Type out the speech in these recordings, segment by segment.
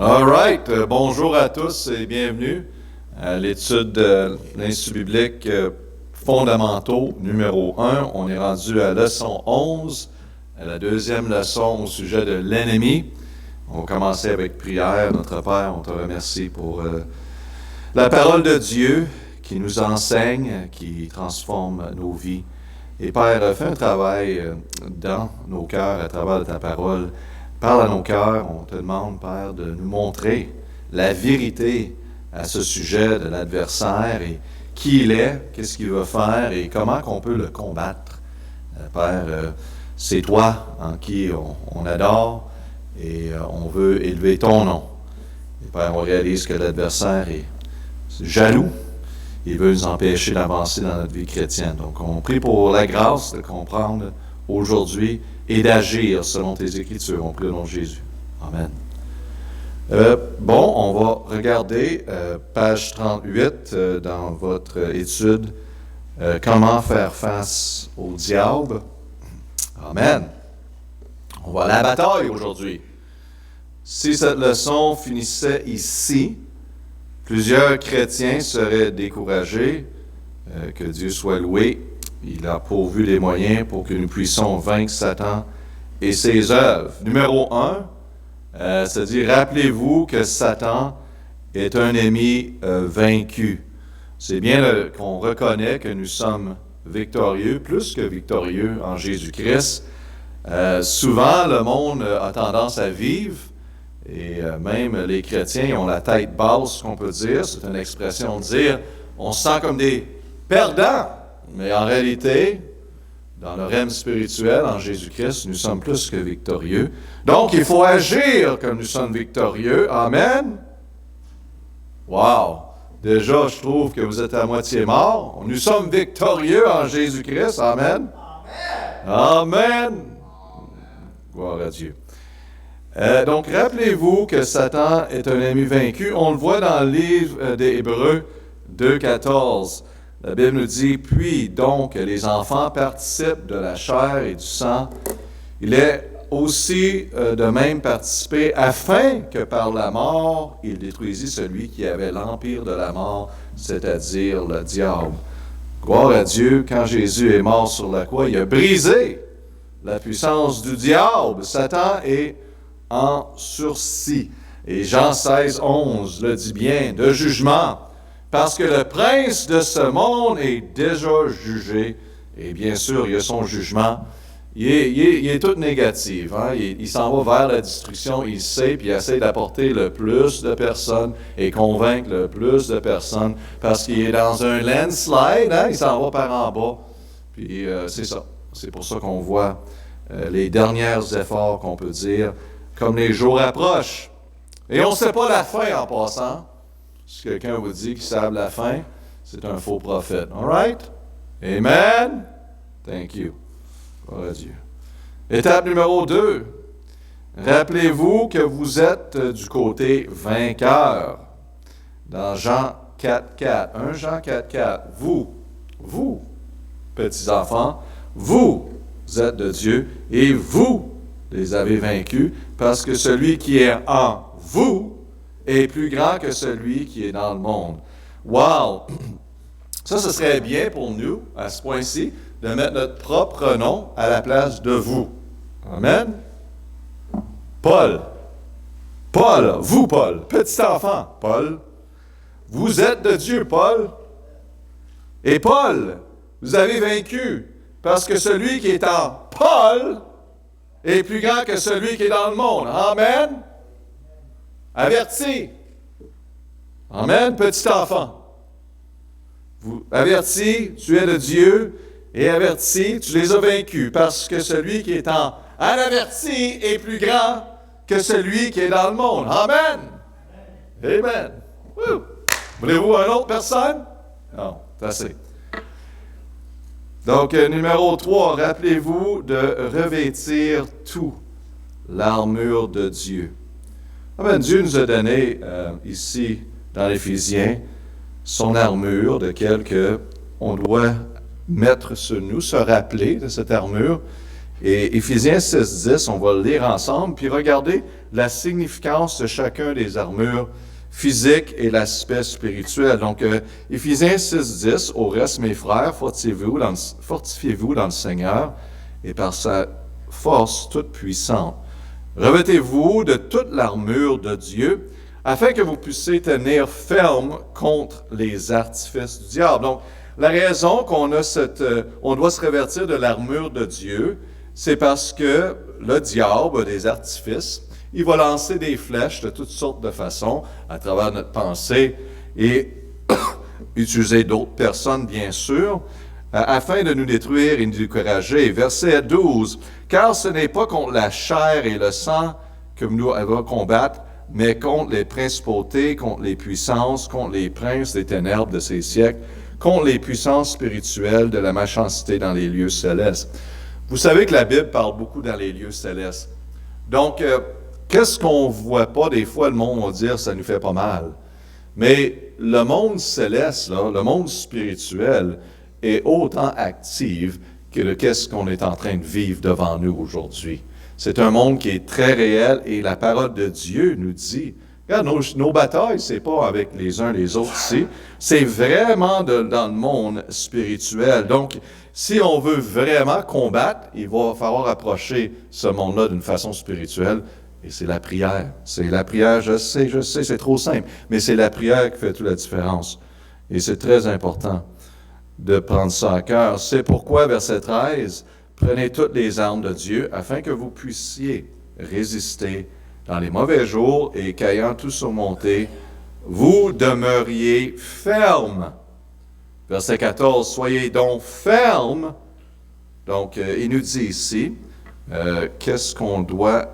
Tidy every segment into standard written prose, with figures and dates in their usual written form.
All right. Bonjour à tous et bienvenue à l'étude de l'Institut biblique fondamentaux numéro 1. On est rendu à leçon 11, à la deuxième leçon au sujet de l'ennemi. On va commencer avec prière. Notre Père, on te remercie pour la parole de Dieu qui nous enseigne, qui transforme nos vies. Et Père, fais un travail dans nos cœurs à travers ta parole. Parle à nos cœurs, on te demande, Père, de nous montrer la vérité à ce sujet de l'adversaire et qui il est, qu'est-ce qu'il va faire et comment on peut le combattre. Père, c'est toi en qui on adore et on veut élever ton nom. Et Père, on réalise que l'adversaire est jaloux. Il veut nous empêcher d'avancer dans notre vie chrétienne. Donc, on prie pour la grâce de comprendre aujourd'hui et d'agir selon tes Écritures. On prie au nom de Jésus. Amen. On va regarder page 38 dans votre étude « Comment faire face au diable ». Amen. On va à la bataille aujourd'hui. Si cette leçon finissait ici, plusieurs chrétiens seraient découragés. Que Dieu soit loué. Il a pourvu des moyens pour que nous puissions vaincre Satan et ses œuvres. Numéro 1, c'est-à-dire, rappelez-vous que Satan est un ennemi vaincu. C'est bien qu'on reconnaît que nous sommes victorieux, plus que victorieux en Jésus-Christ. Souvent, le monde a tendance à vivre, et même les chrétiens ont la tête basse, qu'on peut dire. C'est une expression de dire, on se sent comme des perdants. Mais en réalité, dans le règne spirituel, en Jésus-Christ, nous sommes plus que victorieux. Donc, il faut agir comme nous sommes victorieux. Amen. Wow! Déjà, je trouve que vous êtes à moitié mort. Nous sommes victorieux en Jésus-Christ. Amen. Amen. Gloire à Dieu. Donc, rappelez-vous que Satan est un ennemi vaincu. On le voit dans le livre des Hébreux 2,14. La Bible nous dit, « Puis donc les enfants participent de la chair et du sang. Il est aussi de même participé afin que par la mort, il détruisit celui qui avait l'empire de la mort, c'est-à-dire le diable. » Gloire à Dieu, quand Jésus est mort sur la croix, il a brisé la puissance du diable. Satan est en sursis. Et Jean 16, 11 le dit bien, de jugement. Parce que le prince de ce monde est déjà jugé. Et bien sûr, il y a son jugement. Il est tout négatif. Hein? Il s'en va vers la destruction, il sait, puis il essaie d'apporter le plus de personnes et convaincre le plus de personnes. Parce qu'il est dans un landslide, hein? Il s'en va par en bas. Puis c'est ça. C'est pour ça qu'on voit les derniers efforts qu'on peut dire, comme les jours approchent. Et on ne sait pas la fin en passant. Si quelqu'un vous dit qu'il sait la fin, c'est un faux prophète. All right? Amen? Thank you. Gloire à Dieu. Étape numéro 2. Rappelez-vous que vous êtes du côté vainqueur. Dans Jean 4,4. 1 Jean 4,4. Vous, petits-enfants, vous êtes de Dieu et vous les avez vaincus parce que celui qui est en vous est plus grand que celui qui est dans le monde. Wow! Ça, ce serait bien pour nous, à ce point-ci, de mettre notre propre nom à la place de vous. Amen? Paul, vous, Paul, petit enfant, Paul, vous êtes de Dieu, Paul. Et Paul, vous avez vaincu, parce que celui qui est en Paul est plus grand que celui qui est dans le monde. Amen? Avertis. Amen, petit enfant. Vous avertis, tu es de Dieu, et avertis, tu les as vaincus, parce que celui qui est en averti est plus grand que celui qui est dans le monde. Amen. Amen. Woo. Voulez-vous une autre personne? Non, c'est assez. Donc, numéro 3, rappelez-vous de revêtir tout l'armure de Dieu. Amen. Dieu nous a donné ici, dans l'Éphésiens, son armure, de quelque on doit mettre sur nous, se rappeler de cette armure. Et Éphésiens 6:10, on va le lire ensemble, puis regardez la significance de chacun des armures physiques et l'aspect spirituel. Donc, Éphésiens 6:10, au reste, mes frères, fortifiez-vous dans le Seigneur et par sa force toute puissante. Revêtez-vous de toute l'armure de Dieu, afin que vous puissiez tenir ferme contre les artifices du diable. Donc, la raison qu'on a on doit se revêtir de l'armure de Dieu, c'est parce que le diable a des artifices. Il va lancer des flèches de toutes sortes de façons à travers notre pensée et utiliser d'autres personnes, bien sûr, afin de nous détruire et nous décourager. Verset 12. « Car ce n'est pas contre la chair et le sang que nous allons combattre, mais contre les principautés, contre les puissances, contre les princes des ténèbres de ces siècles, contre les puissances spirituelles de la méchanceté dans les lieux célestes. » Vous savez que la Bible parle beaucoup dans les lieux célestes. Donc, qu'est-ce qu'on ne voit pas des fois, le monde va dire, ça nous fait pas mal. Mais le monde céleste, là, le monde spirituel, est autant actif que qu'est-ce qu'on est en train de vivre devant nous aujourd'hui. C'est un monde qui est très réel et la parole de Dieu nous dit, regarde, nos batailles, c'est pas avec les uns les autres ici, c'est vraiment dans le monde spirituel. Donc, si on veut vraiment combattre, il va falloir approcher ce monde-là d'une façon spirituelle. Et c'est la prière. C'est la prière, je sais, c'est trop simple, mais c'est la prière qui fait toute la différence. Et c'est très important de prendre ça à cœur. C'est pourquoi, verset 13, « Prenez toutes les armes de Dieu, afin que vous puissiez résister dans les mauvais jours, et qu'ayant tout surmonté, vous demeuriez fermes. » Verset 14, « Soyez donc fermes. » Donc, il nous dit ici, qu'est-ce qu'on doit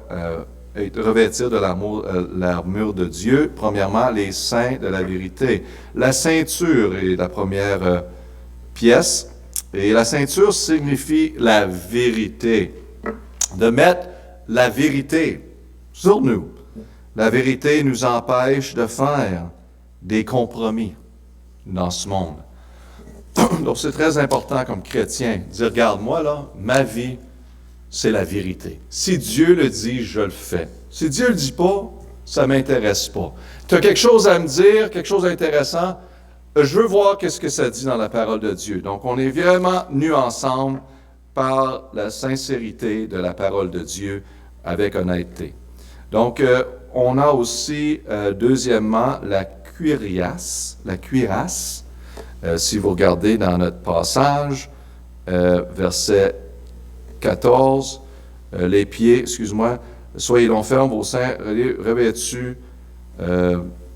revêtir de l'armure de Dieu? Premièrement, les seins de la vérité. La ceinture est la première pièce, et la ceinture signifie la vérité. De mettre la vérité sur nous. La vérité nous empêche de faire des compromis dans ce monde. Donc, c'est très important comme chrétien de dire, regarde, moi, là, ma vie, c'est la vérité. Si Dieu le dit, je le fais. Si Dieu le dit pas, ça ne m'intéresse pas. Tu as quelque chose à me dire, quelque chose d'intéressant, je veux voir qu'est-ce que ça dit dans la parole de Dieu. Donc, on est vraiment nus ensemble par la sincérité de la parole de Dieu avec honnêteté. Donc, on a aussi, deuxièmement, la cuirasse. La cuirasse. Si vous regardez dans notre passage, verset 14, les pieds, excuse-moi, soyez donc fermes, vos seins revêtus,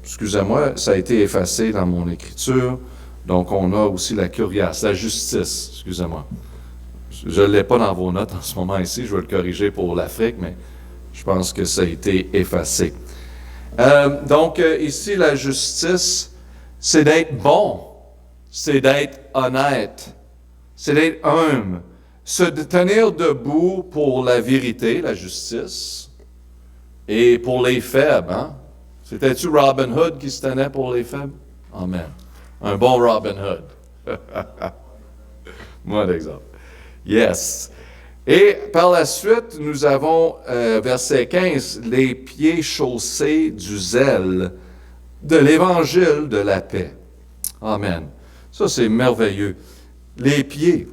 excusez-moi, ça a été effacé dans mon écriture, donc on a aussi la cuirasse, la justice, excusez-moi. Je ne l'ai pas dans vos notes en ce moment ici, je vais le corriger pour l'Afrique, mais je pense que ça a été effacé. Donc ici, la justice, c'est d'être bon. C'est d'être honnête, c'est d'être humble, se tenir debout pour la vérité, la justice, et pour les faibles. Hein? C'était-tu Robin Hood qui se tenait pour les faibles? Amen. Un bon Robin Hood. Moi, d'exemple. Yes. Et par la suite, nous avons, verset 15, les pieds chaussés du zèle de l'évangile de la paix. Amen. Ça, c'est merveilleux. Les pieds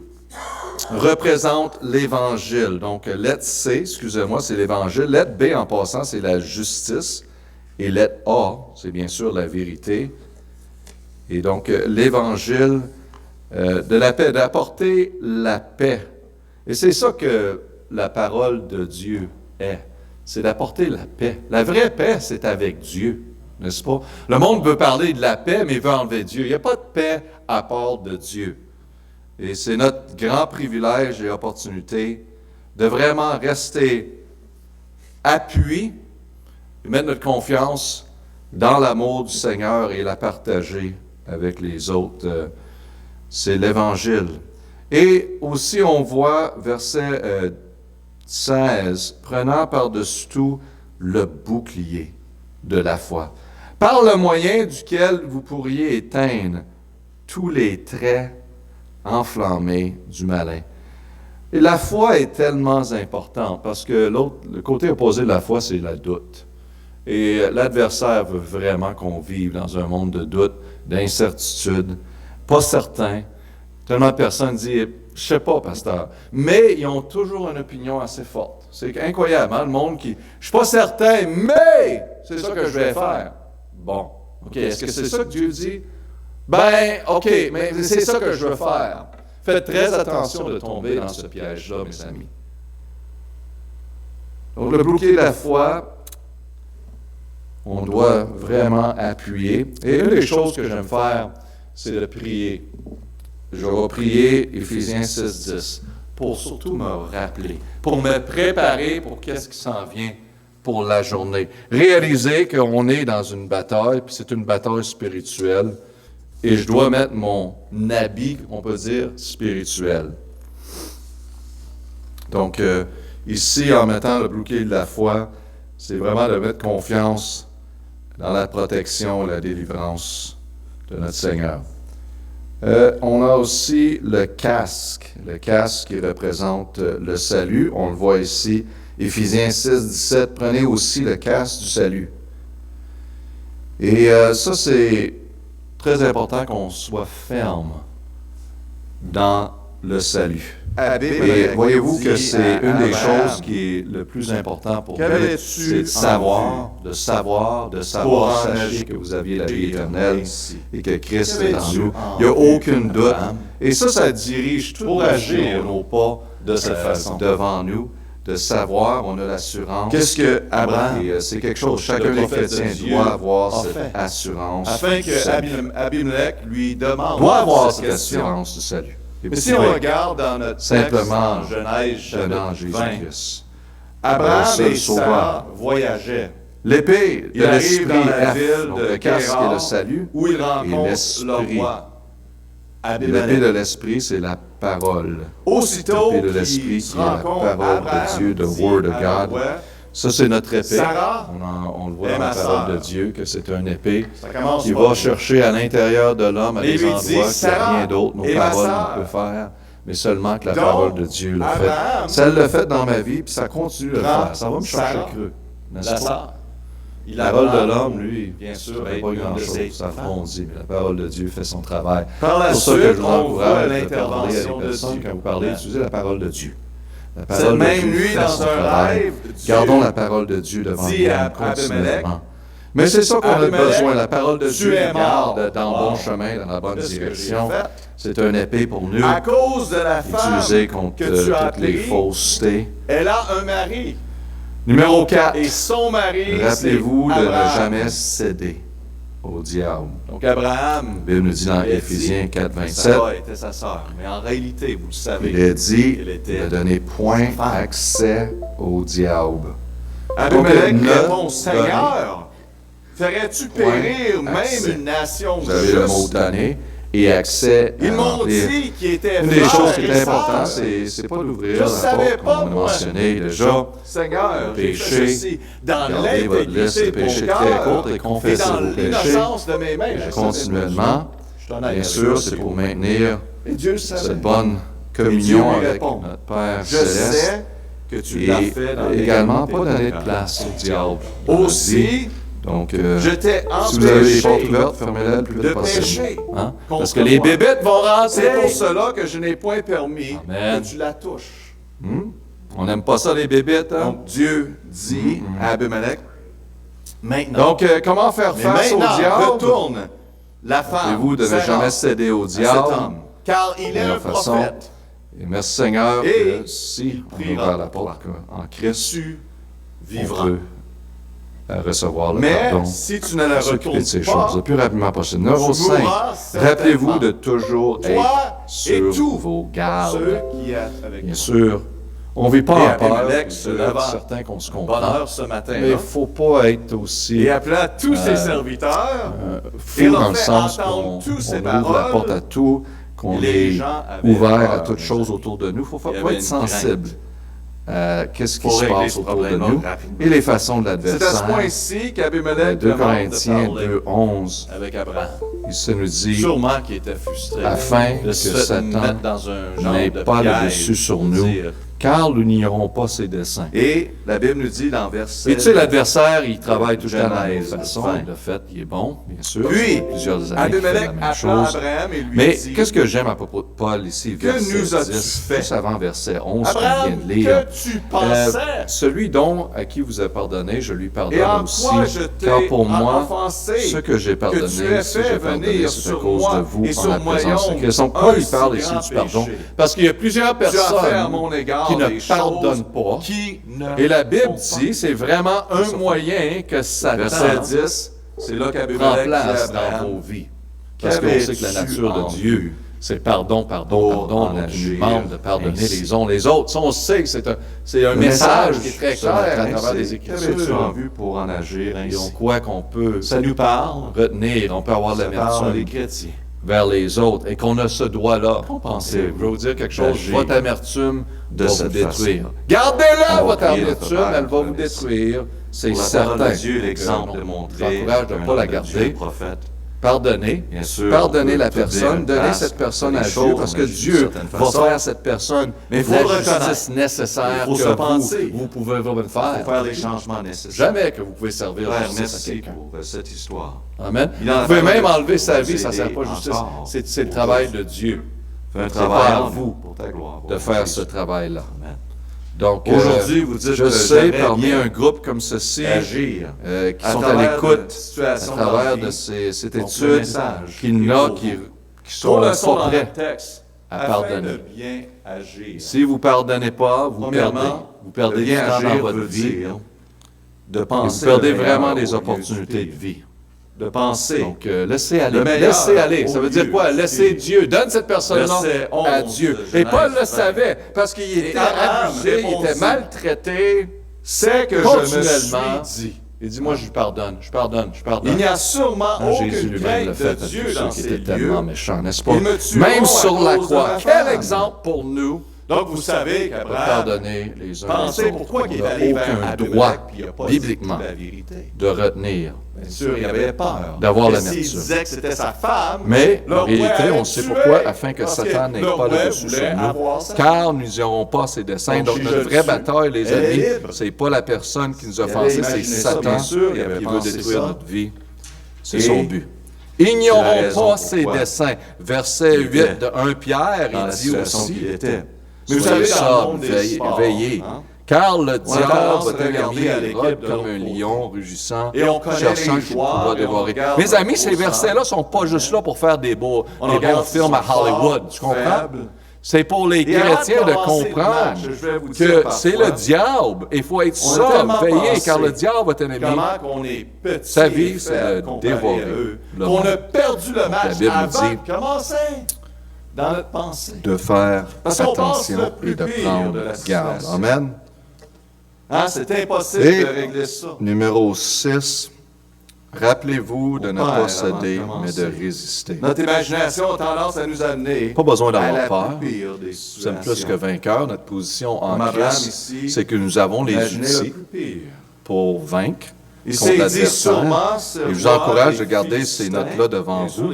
représentent l'Évangile. Donc, lettre C, excusez-moi, c'est l'Évangile. Lettre B, en passant, c'est la justice. Et lettre A, c'est bien sûr la vérité. Et donc, l'Évangile de la paix, d'apporter la paix. Et c'est ça que la parole de Dieu est. C'est d'apporter la paix. La vraie paix, c'est avec Dieu. N'est-ce pas? Le monde veut parler de la paix, mais veut enlever Dieu. Il n'y a pas de paix à part de Dieu. Et c'est notre grand privilège et opportunité de vraiment rester appuyé et mettre notre confiance dans l'amour du Seigneur et la partager avec les autres. C'est l'Évangile. Et aussi, on voit, verset 16, « Prenant par-dessus tout le bouclier de la foi, par le moyen duquel vous pourriez éteindre tous les traits enflammés du malin. » Et la foi est tellement importante parce que le côté opposé de la foi, c'est le doute. Et l'adversaire veut vraiment qu'on vive dans un monde de doute, d'incertitude, pas certain. Tellement de personnes disent, je sais pas, pasteur, mais ils ont toujours une opinion assez forte. C'est incroyable, hein, le monde qui, je suis pas certain, mais c'est ça que je vais faire. Bon, ok, est-ce que c'est ça que Dieu dit? Ben, ok, mais c'est ça que je veux faire. Faites très attention de tomber dans ce piège-là, mes amis. Donc, le bouclier de la foi, on doit vraiment appuyer. Et une des choses que j'aime faire, c'est de prier. Je vais prier Éphésiens 6:10 pour surtout me rappeler, pour me préparer pour qu'est-ce qui s'en vient pour la journée. Réaliser qu'on est dans une bataille, puis c'est une bataille spirituelle, et je dois mettre mon habit, on peut dire, spirituel. Donc, ici, en mettant le bouclier de la foi, c'est vraiment de mettre confiance dans la protection, la délivrance de notre Seigneur. On a aussi le casque qui représente le salut. On le voit ici, Éphésiens 6:17. Prenez aussi le casque du salut. Et ça, c'est très important qu'on soit ferme dans le salut. Et voyez-vous que c'est une des choses qui est le plus important pour vous, c'est de savoir, sachez que vous aviez la vie éternelle et que Christ est en nous. Il n'y a aucun doute. Et ça dirige tout agir nos pas de cette façon devant nous, de savoir, on a l'assurance. Qu'est-ce que Abraham? Et c'est quelque chose, chacun des chrétiens doit avoir cette assurance. Afin que Abimelech lui demande. Doit avoir cette assurance du salut. Mais si on regarde dans notre simplement texte, Genèse chapitre 20, Jésus-Christ, Abraham et Sarah voyageaient. L'épée de Il arrive l'esprit dans la F, ville donc de le casque Kérar, et le salut, où il et rencontre l'esprit. le roi. L'épée de Abimelech. l'esprit, c'est la parole. Aussitôt L'épée de qu'il l'esprit se qui est la rencontre, parole Abraham de Dieu, the dit word of à God. Noé, Ça, c'est notre épée. Sarah On le voit est dans la ma parole sœur. de Dieu, que c'est une épée Ça commence qui pas va bien. chercher à l'intérieur de l'homme à Et des lui endroits dit, qu'il n'y a Sarah rien d'autre, nos est ma paroles sœur. ne peuvent faire, mais seulement que la Donc, parole de Dieu le fait. Abraham Ça l'a fait dans ma vie, puis ça continue de le prend faire. Ça va me chercher Sarah, creux, n'est-ce la pas? sœur. Il La parole de apprend, l'homme, lui, bien sûr, ça va fait être pas une de grand-chose, ses ça femmes. fondit, mais la parole de Dieu fait son travail. Par la C'est pour ça que suite, je vous on voit encourage de parler l'intervention à de des personnes Dieu. quand vous parlez, utilisez la parole de Dieu. La Cette parole de même Dieu nuit, fait dans son un travail. rêve, Dieu Gardons la parole de Dieu devant dit à nous continuellement. Abimelech, Mais c'est ça qu'on a Abimelech, besoin, la parole de tu Dieu es nous garde mort. dans le Wow. bon chemin, dans la bonne Qu'est-ce que j'ai direction. fait? C'est une épée pour nous, À cause de la femme utilisée contre que tu as toutes les pris, faussetés. elle a un mari. Numéro 4. Et son mari, Rappelez-vous c'est de ne Abraham. jamais céder au diable. Donc Abraham, La Bible nous dit dans il a Éphésiens dit 4:27, Sarah était sa sœur. Mais en réalité, vous le savez, il a dit elle était ne donnez point femme. accès au diable. Abimelech Donc, répond, ne Seigneur, ferais-tu périr même accès. une nation Vous avez le mot juste? donner et accès Ils à m'ont remplir. dit qu'il était Une des frère choses qui et est importante, sœur. c'est pas d'ouvrir Je la savais porte, pas, comme on a moi. mentionné déjà. Seigneur, j'ai Péché, fait ceci dans Gardez votre liste l'intégrité de de mon péchés très courte cœur et et confessez dans vos péchés l'innocence de mes mains. Je savais pas. continuellement. Je suis honnête Bien avec sûr, vous, c'est pour maintenir Et Dieu le savait. cette bonne Dieu communion lui avec répond, notre Père Je Céleste. sais que tu l'as Et fait dans également, l'intégrité pas de donner ton de cœur. place au diable. dans notre vie. Aussi, Donc, je t'ai si vous avez les portes empêché ouvertes, fermez-les le plus de vite possible. pécher Hein? contre Parce que les moi. bébites vont C'est pour rentrer. cela que je n'ai point permis Amen. que tu la touches. On n'aime pas ça, les bébites. Hein? Donc Dieu dit à Abimelech, maintenant, Donc, comment faire mais face au maintenant, diable? retourne la femme, Et vous ne devez Sarah, jamais céder au à cet diable. homme, car il est De un la façon, prophète. Et merci Seigneur Et que si on priera ouvre la pour porte en Christ, Tu on vivras. peut recevoir le Mais pardon. si tu ne la S'occuper retournes de ces pas, choses le plus rapidement possible. Numéro tu 5, mourras rappelez-vous certainement. de toujours Toi être et sur tous vos gardes. ceux qui êtes avec Bien nous. sûr, on ne vit pas Et en peur, Abimelech je se suis leva certain qu'on se comprend. Bonheur ce matin. Mais il ne faut pas être aussi Et appelant tous ses serviteurs, fou il leur dans le fait sens entendre qu'on tous ses on ouvre la paroles. porte à tout, qu'on Les est gens avaient ouvert peur, à toutes mes choses amis. autour de nous. Il ne faut Il y pas avait être une sensible qu'est-ce qui Pour se régler passe ce autour de problème-là nous rapidement. et les façons de C'est à ce l'adversaire. point-ci qu'Abimelech 2 demande de Corinthiens parler 2:11, avec Abraham. ça nous dit Sûrement qu'il était frustré afin de que se Satan mettre dans un genre n'ait de pas le piège dessus sur pour nous, dire. car nous n'ignorons pas ses desseins. Et la Bible nous dit dans verset... Et tu sais, l'adversaire, il travaille tout le temps de la même Genèse façon. 20. De fait, il est bon, bien sûr. Puis, Ça fait plusieurs années qu'il fait Abimelech la même appela chose. Abraham et lui Mais dit... qu'est-ce que j'aime à propos de Paul ici, Que verset nous as-tu 10, fait? juste avant verset 11 qu'on Abraham, vient de lire. que tu pensais? Celui dont à qui vous a pardonné, je lui Et pardonne en aussi. quoi je t'ai Car pour moi, offensé? ce que j'ai pardonné, tu aies si fait j'ai pardonné, venir c'est à sur cause moi de vous et en sur la mon présence de royaume Christ. Donc un Paul, il si parle ici grand du pardon. péché. Parce qu'il y a plusieurs Tu as fait à personnes mon égard qui des ne pardonnent choses pas. qui ne Et la Bible font dit, c'est vraiment un moyen que Satan Verset 10, c'est là prend qu'Abimelech dit à place dans Abraham, vos vies. Parce qu'on sait que la nature de Dieu, c'est pardon, pardon, pour pardon. en Donc, il agir nous demande de pardonner ainsi. les uns les autres. Ça, on sait que c'est un Le message qui est très ce clair à matin, travers les c'est, qu'avais-tu en Écritures. vue pour en agir Et on ainsi? croit qu'on peut Ça nous parle. retenir, on peut avoir de Ça parle des l'amertume chrétiens. vers les autres et qu'on a ce droit-là. pensez-vous Je vais vous dire quelque chose, d'agir votre amertume de va vous cette détruire. façon? Gardez-la, On va votre prier notre amertume, Père elle va pour vous la laisser. détruire. C'est Pour la parole certain. de Dieu, l'exemple Donc, de montrer j'encourage de ne pas la garder. prophète. Pardonnez, Bien sûr, pardonnez on peut la tout dire personne, une donnez place, cette personne des à Dieu, choses, parce on que agit d'une Dieu certaine va façon. faire à cette personne Mais il faut la le reconnaître. justice nécessaire Il faut que se penser. vous pouvez vous Il faire. faut faire les changements nécessaires. Jamais que vous pouvez servir Frère, justice à merci quelqu'un. pour cette histoire. Amen. Il en a Vous pouvez parlé même de enlever Dieu sa pour vie, nous ça ne sert aider pas justice. encore. C'est le travail de Dieu Fais un C'est travail pas à en vous nous pour ta gloire. de faire ce travail-là. Amen. Donc, Aujourd'hui, vous dites je que sais, j'aimerais parmi bien un groupe comme ceci, agir qui à sont à travers l'écoute, de à situations travers dans la de vie. cette Donc, le étude, message qu'il y est en a pour qui vous. sont Trois leçons pas dans le prêts texte à afin pardonner. de bien agir. Si vous ne pardonnez pas, vous perdez. Premièrement, Vous perdez de du bien temps dans agir votre veut vie. dire de Et vous penser perdez le meilleur vraiment au des lieu du opportunités de pire. vie. De penser. Donc, laissez aller. Le meilleur Laissez aller. Ça au veut dire lieu quoi? du Laissez pire. Dieu. Donne cette personne-là Verset 11 à Dieu. de Et Paul Genèse le 20. savait parce qu'il était Abraham abusé, il était répondit, maltraité c'est que je me continuellement. suis dit. Il dit, moi, je lui pardonne, je pardonne, je pardonne. Il n'y a sûrement Ah, Jésus aucune lui-même l'a crainte fait à de tous Dieu ceux dans qui ces étaient lieux. tellement méchants, n'est-ce pas? Ils me tueront Même à sur la cause de croix. ma Quel femme. exemple pour nous Donc, vous savez de qu'Abraham pardonner les uns pensez les autres. pourquoi il est On allé n'a vers aucun Abimelech, droit, puis il n'a pas bibliquement, dit la vérité. de retenir. Bien sûr, il avait peur. D'avoir Que l'amertume. s'il disait que c'était sa femme, Mais, le en roi réalité, allait on le sait tuer, pourquoi, afin que parce Satan n'ait le pas roi le dessus sur voulait nous, avoir sa car nous n'aurons pas ses desseins. Donc, Donc, si notre je vraie le tue, bataille, les elle est amis, libre. c'est pas la personne qui nous a Il avait offensés, c'est imaginé ça, Satan bien sûr, il qui avait veut pensé détruire ça. notre vie. C'est Et son but. il a Ignorons raison pas ses pourquoi. desseins. Verset Il 8 était de 1 Pierre, dans il la dit situation aussi, qu'il était. Mais vous soyez savez, dans le sobres, monde des veillez, sports, veillez. hein, Car le a diable tendance va à regarder à devenir l'équipe rôde de comme l'autre un côté. lion rugissant, Et on connaît cherchant les qui joueurs, pourra et on dévorer. regarde Mes amis, ces au versets-là sont pas juste là pour faire des beaux On des bons regarde films à s'ils sont Hollywood. forts, Tu comprends? faibles. C'est pour les Et avant de chrétiens de commencer le comprendre match, je vais vous dire que parfois, c'est le diable. Il faut être on a sobre, tellement veiller, pensé car le diable est ennemi. Comment qu'on est petit Sa et vie, c'est faible de comparé dévorer à eux, le qu'on monde. a perdu le match Bible avant dit de commencer dans notre pensée. De faire Parce qu'on pense attention le plus et de pire prendre de la garde. situation. Amen. Hein, c'est impossible Et de régler ça. numéro 6, rappelez-vous de ne Père, pas avant céder, de mais commencer. de résister. Notre imagination a tendance à nous amener Pas besoin à d'avoir la peur. plus pire des Nous sommes plus que situations. vainqueurs. Notre position en Comme Abraham Christ, ici, c'est que nous avons les Imaginez le outils plus pire. pour vaincre Il contre s'est dit l'adversaire. sûrement Et je vous encourage de garder ces notes-là devant vous.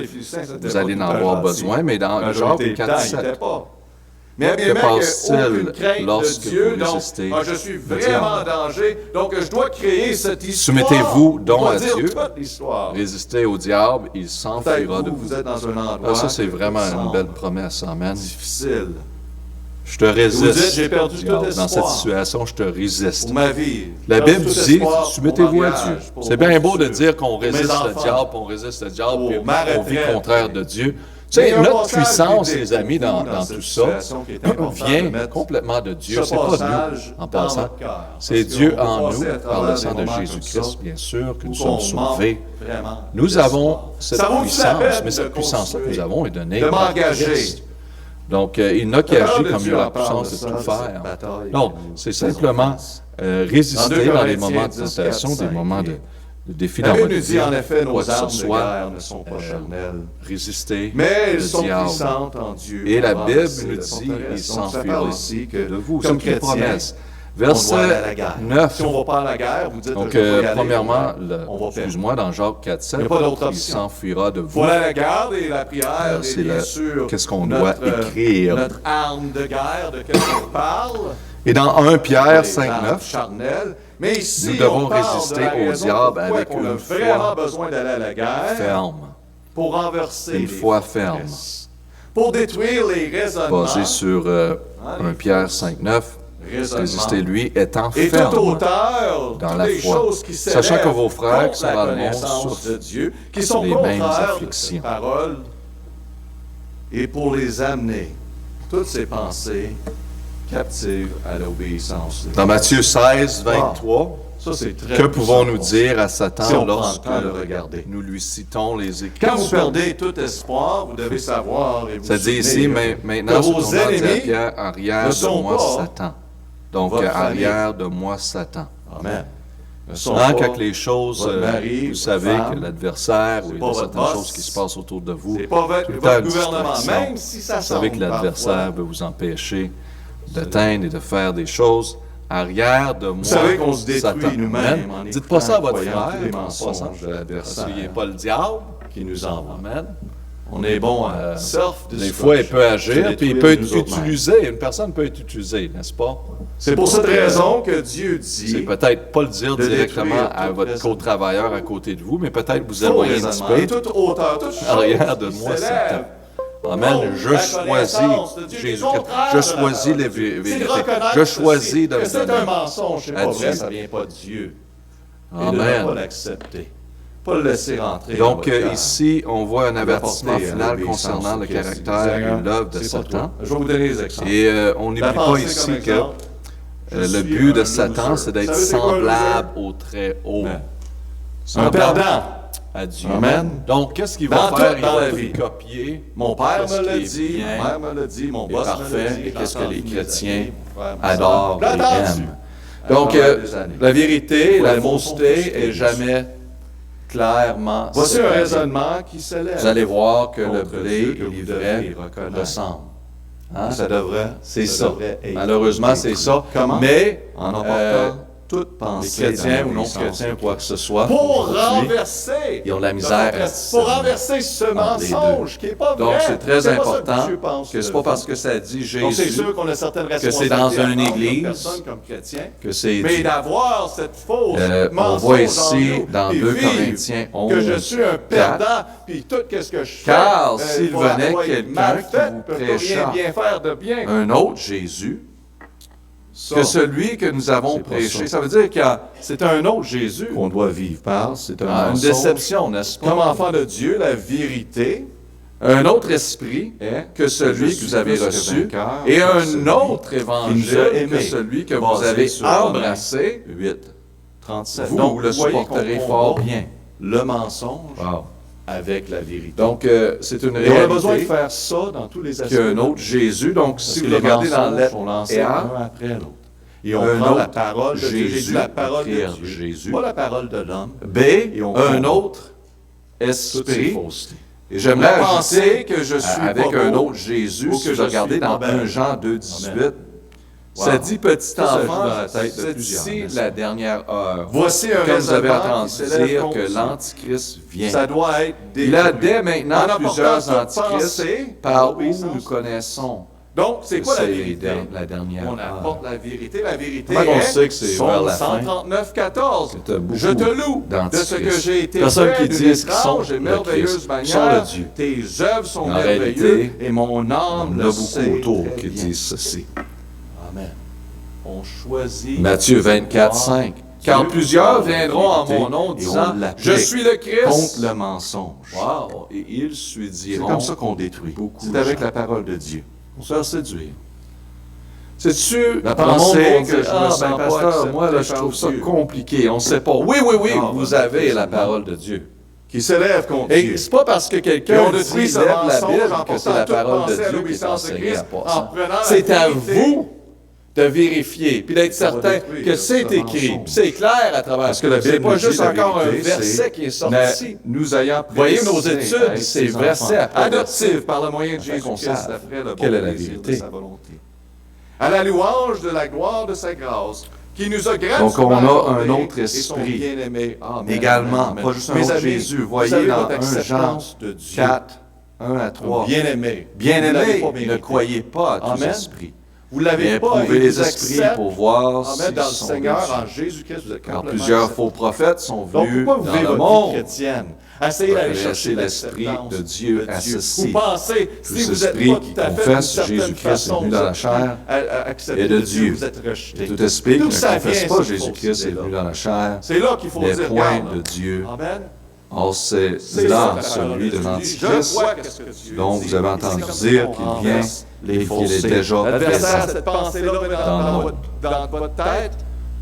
Vous allez en avoir besoin, mais dans Jacques 4,7, mais bien Que qu'il n'y ait passe-t-il aucune crainte lorsque de Dieu, vous donc résistez je suis le vraiment en diable? danger, donc je dois créer cette histoire. Soumettez-vous donc On doit à dire Dieu. toute l'histoire. résister au diable, il Peut-être s'enfuira de vous, vous. vous êtes dans un endroit Ah, ça, c'est vraiment qui une semble belle promesse. Amen. difficile. Je te Vous résiste. dites, j'ai perdu tout Diable. Dans cette espoir situation, je te résiste. pour ma vie. La J'ai perdu Bible tout dit, espoir pour soumettez-vous mon à mariage, Dieu. pour C'est mon bien beau de futur, dire qu'on pour mes résiste le enfants, diable, puis on résiste le diable, pour puis ma on vit retraite. contraire de Dieu. Tu Mais il y sais, a un notre passage puissance, biblique les amis, dans cette tout ça, situation qui est important de vient mettre complètement de Dieu. ce C'est pas passage nous, en dans passant. votre cœur. C'est Parce Dieu qu'on peut en passer nous, à par travers le des sang de moments comme Jésus-Christ, ça, bien sûr, que où nous sommes on sauvés. manque vraiment Nous d'espoir. avons cette Ça vaut la puissance, peine mais cette de puissance-là que nous construire, avons est donnée de par m'engager. Christ. Donc, il y en a qui La parole agit de comme il Dieu a la en parle puissance de de ça, tout de faire. cette bataille Non, que nous c'est faisons simplement face. résister Dans 2 dans les Corinthiens moments de 10, tentation, 4, des moments 5, de défi La dans Bible votre nous dit vie. en effet, Quoi nos que ce armes de soit, guerre ne sont pas charnelles, résister mais elles le sont diable. puissantes en Dieu. Et la pour Bible renverser nous la dit, forteresse. il Donc, ça s'enfuira parle ici que, de vous. comme C'est une chrétien, promesse. Verset on doit aller à la guerre. 9. Si on ne va pas à la guerre, vous dites, Donc, je vais pas y aller, premièrement, on va perdre. excuse-moi, dans Jacques 4, 7, Il n'y a pas d'autre il option. s'enfuira de Il vous. faut aller à la guerre et la prière C'est est bien la- sûr qu'est-ce qu'on notre, doit écrire. notre arme de guerre de laquelle on parle. Et dans 1 Pierre Les 5, armes 9, charnelles. Mais ici, nous devons on parle résister de la au raison diable pourquoi avec on a une vraiment foi besoin d'aller à la guerre ferme, pour renverser une les foi forteresses, pour détruire les raisonnements, basée sur 1 Pierre 5, 9, raisonnements, résister lui étant et toute ferme. hauteur, dans toutes la les foi, choses qui sachant que vos frères contre qui sont la dans le monde connaissance souffrent de Dieu, qui sont les mêmes contraires de afflictions. cette parole, et pour les amener, toutes ces pensées captives à l'obéissance. Dans Matthieu 16, 23, Ça, c'est très que pouvons-nous puissant. dire à Satan Si on prend le lorsque temps de regarder. nous lui citons les Écritures? Quand vous perdez tout espoir, vous devez savoir et vous Ça dit ici, souvenir maintenant, que se vos tournant, dit à ennemis Pierre, arrière ne de sont moi, pas Satan. Donc, votre famille. arrière de moi, Satan. Amen. Ne sont Quand pas les choses, votre mari, vous votre savez femme, que l'adversaire, ou c'est il y pas a votre certaines boss, choses qui se passent autour de vous, c'est pas votre, tout le votre temps, gouvernement, distraction. même si ça Vous savez que semble l'adversaire parfois. veut vous empêcher d'atteindre et de faire des choses arrière de moi. Vous savez qu'on se détruit Satan. nous-mêmes Amen. en Dites pas ça à votre écoutant, frère. croyant tous les en mensonges passant. de l'adversaire. Il n'est pas le diable. qui nous envoie. Amen. On est bon à self-destruction. Des fois, il peut agir, Se puis il détruire peut être nous autres-mêmes. utilisé. Une personne peut être utilisée, n'est-ce pas? C'est pour cette raison que Dieu C'est dit peut-être pas le dire de directement détruire à tout votre raisonnement. co-travailleur à côté de vous, mais peut-être vous faux éloigner un petit raisonnement et peu. toute hauteur, toute chose Arrière de qui moi, s'élève Satan. Amen. contre Je la choisis connaissance de Dieu, qui est Jésus. contraire Je de la choisis parole les de Dieu. C'est de vérités. reconnaître Je ceci, choisis de que me c'est un donner mensonge, c'est à pas vrai, Dieu. ça vient pas de Dieu. Et de ne Amen. pas l'accepter, pas le laisser rentrer dans Donc, votre cœur. ici, on voit un avertissement Apporter à final l'obéissance concernant au le Christ. caractère Seigneur, et l'œuvre de c'est pas Satan. toi. Je vais vous donner des exemples. Et on La n'oublie pas pensée ici comme que exemple, je le suis but de un Satan, loser. c'est d'être Savez c'est quoi un semblable au très haut. Amen. Un Semblable perdant. à Dieu. Amen. Donc, qu'est-ce qu'il Dans va faire? tout Il dans va la tout vie. copier. Mon père Qu'est-ce me l'a qui est dit, bien ma mère me l'a dit, mon et boss me parfait, l'a dit. et qu'est-ce que j'ai les entendu chrétiens mes amis, mon frère, ma adorent sœur. et J'ai entendu. aiment. Donc, travers des années. la vérité, Faut la la fausseté est jamais clairement Voici un séparée. raisonnement qui s'élève. Vous allez voir que le contre blé Dieu que et vous l'ivraie devez reconnaître. ressemblent. Hein? Ça devrait. C'est ça. devrait être Malheureusement, c'est ça. Comment? Mais En emportant toute les pensée, chrétiens chrétiens ou ou non non chrétiens, chrétiens, quoi que ce soit, pour aujourd'hui, renverser. ils ont de la misère à Pour discerner renverser ce entre les mensonge qui n'est pas vrai. Donc, c'est très pas ça important Dieu pense que c'est de pas vous. parce que ça dit Donc, c'est Jésus sûr qu'on a certaines que c'est responsabilités dans à une prendre comme église personne, comme chrétien. que c'est Mais dit. d'avoir cette fausse On mensonge voit en ici nous, dans puis 2 vivre Corinthiens 11, que je suis un 4, perdant, puis tout ce que je fais, Car s'il va venait être quelqu'un mal qui fait, vous peut prêchât rien bien faire de bien. un autre Jésus Ça, que celui que nous avons c'est pas prêché. ça. Ça veut dire que c'est un autre Jésus. qu'on doit vivre par, c'est un Une mensonge. déception, n'est-ce pas? Comme enfant de Dieu, la vérité Un autre esprit est que celui je que vous suis avez plus que reçu, vainqueur et par un celui autre qui nous évangile a que aimés, celui que vous basé avez sur Romains embrassé, 8, 37. vous Donc, le vous voyez supporterez qu'on fort combat bien. le mensonge Wow. avec la vérité. Donc, c'est une Et on a besoin de réalité faire ça dans tous les aspects. qu'il y a un autre Jésus. Donc, Parce si que vous les regardez dans mensonges l'être sont lancés et un un, après l'autre. Et on un prend la autre parole de Dieu. J'ai dit Jésus, la parole de écrire Dieu. Jésus. Pas la parole de l'homme. B, Et on un combat autre toutes ces esprit. faussetés. Et j'aimerais La penser pensée que je suis avec pas un beau, autre Jésus. ou Si que vous je regardez suis dans pas belle. 1 Jean 2, 18, Amen. ça Wow. dit petit Ça joue enfant, dans la tête de c'est plusieurs, ici n'est-ce la pas? dernière heure. Voici un Comme vous avez raisonnement entendu qui s'élève dire contre que Dieu. l'Antichrist vient. Ça doit être Il a détruit. dès maintenant En apportant plusieurs toute antichrists pensée par où l'obéissance. nous connaissons Donc, c'est que quoi la c'est vérité? la dernière On heure. apporte la vérité. La vérité Comment on est sait que c'est Psaume vers la fin? 139, 14. Que t'as beaucoup Je te loue de d'antichrist. ce que j'ai été Personnes fait qui d'une disent qu'ils étrange sont et le merveilleuse Christ, manière. sont le Dieu. Tes œuvres sont En merveilleuses réalité, et mon âme Il y en le a sait beaucoup autour très qui bien. disent ceci. Amen. On choisit. Matthieu 24, 5. Car Dieu plusieurs par la viendront en vérité mon nom et disant on l'applique Je suis le Christ. contre le mensonge. Wow. Et ils se C'est diront comme ça qu'on détruit. beaucoup C'est de avec gens. la parole de Dieu. On se faire séduire. C'est-tu La penser pensée que que je me sens pas pasteur, accepté moi, là, je par trouve ça Dieu. compliqué. On ne sait pas. Oui, Non, vous ben, avez la précisément. parole de Dieu. Qui s'élève contre Et Dieu. c'est pas parce que Et quelqu'un on dit détruit ce lève la mensonge Bible en que c'est portant la toute parole de pensée à Dieu qui est l'obéissance de enseignée Christ, à en part prenant la C'est à vérité. vous de vérifier, puis d'être Ça va certain détruire que c'est ce écrit, mensonge. puis c'est clair à travers. Parce que la c'est Bible pas nous dit juste la encore un vérité, verset c'est qui est sorti. Nous ayant Voyez nos prédestinés études, à être c'est ses verset enfants. après verset. Adoptifs par le moyen de Afin qu'on Jésus-Christ sache après le quelle bon est la plaisir vérité. de sa volonté. à la louange de la gloire de sa grâce, qui nous a gratuitement Donc, on a accordé un autre et son esprit. bien-aimé. Amen, Également, amen. pas juste un Mes autre amis, Jésus. vous Voyez savez dans votre 1 Jean acceptance de Dieu, 4, 1 à 3. bien-aimé. Vous Bien-aimés, l'avez pas ne mérité. croyez pas à tous Amen. esprits, Vous ne l'avez mais pas, prouvez il les vous esprits accepte. pour voir Amen. s'ils Dans le sont Seigneur, de Dieu. en Jésus-Christ, vous êtes Car complètement plusieurs accepté. faux prophètes sont Donc, venus pourquoi vous dans vivez le votre vie monde chrétienne? Essayez d'aller pour chercher laisser l'esprit l'acceptance de Dieu à ceci. Vous pensez, Tous si vous ces n'êtes esprits pas qui tout à fait d'une confessent certaine Jésus-Christ est façon, venu vous dans la êtes chair accepté et de de Dieu, Dieu. vous êtes rejeté. Tout esprit qui D'où ne ça confesse vient, pas cette Jésus-Christ est fausseté-là? venu dans la chair C'est là qu'il faut n'est dire, point regarde, de Dieu. Amen. Or, c'est C'est là ça, la celui de parole Dieu. Je l'Antichrist vois qu'est-ce que Dieu dont dit. vous avez Et entendu c'est comme ça dire qu'on qu'il renverse vient les et qu'il est faussetés. déjà L'adversaire, présent cette pensée-là dans dans votre tête.